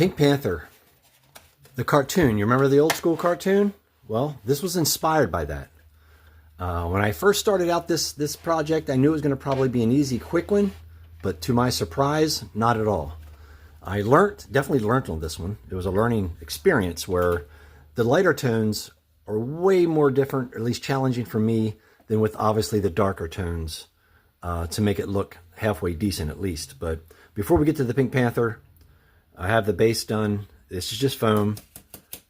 Pink Panther, the cartoon. You remember the old school cartoon? Well, this was inspired by that. When I first started out this project, I knew it was going to probably be an easy, quick one, but to my surprise, not at all. I definitely learned on this one. It was a learning experience where the lighter tones are way more different, or at least challenging for me, than with obviously the darker tones to make it look halfway decent at least. But before we get to the Pink Panther, I have the base done. This is just foam.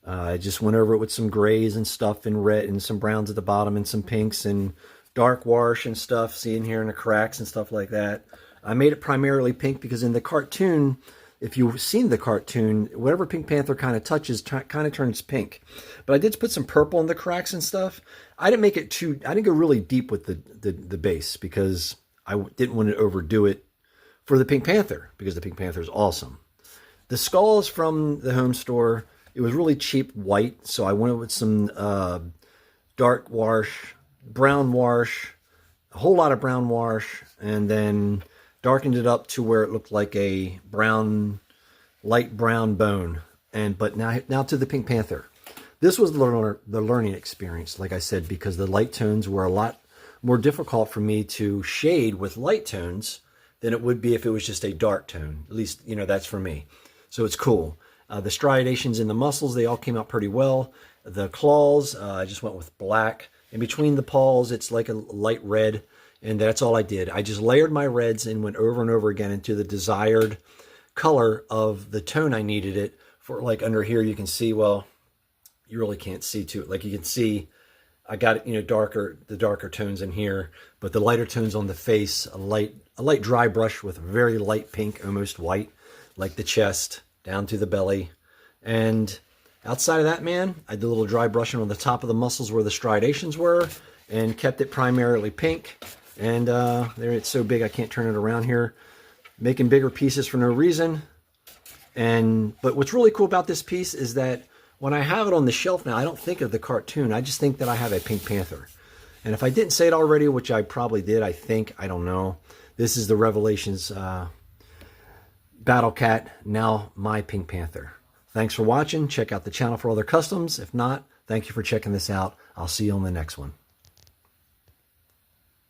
I just went over it with some grays and stuff and red and some browns at the bottom and some pinks and dark wash and stuff. Seeing here in the cracks and stuff like that. I made it primarily pink because in the cartoon, if you've seen the cartoon, whatever Pink Panther kind of touches kind of turns pink. But I did put some purple in the cracks and stuff. I didn't make it I didn't go really deep with the base because I didn't want to overdo it for the Pink Panther because the Pink Panther is awesome. The skull is from the home store. It was really cheap white, so I went with some dark wash, brown wash, a whole lot of brown wash, and then darkened it up to where it looked like a brown, light brown bone. But now to the Pink Panther. This was the learning experience, like I said, because the light tones were a lot more difficult for me to shade with light tones than it would be if it was just a dark tone. At least, that's for me. So it's cool. The striations in the muscles, they all came out pretty well. The claws, I just went with black. In between the paws, it's like a light red. And that's all I did. I just layered my reds and went over and over again into the desired color of the tone I needed it for. Like under here, you can see, well, you really can't see too. Like you can see, I got it, the darker tones in here, but the lighter tones on the face, a light dry brush with very light pink, almost white, like the chest down to the belly. And outside of that, man, I did a little dry brushing on the top of the muscles where the striations were and kept it primarily pink. And there, it's so big I can't turn it around here. Making bigger pieces for no reason. But what's really cool about this piece is that when I have it on the shelf now, I don't think of the cartoon. I just think that I have a Pink Panther. And if I didn't say it already, which I probably did, I don't know. This is the Revelations Battle Cat, now my Pink Panther. Thanks for watching. Check out the channel for other customs. If not, thank you for checking this out. I'll see you on the next one.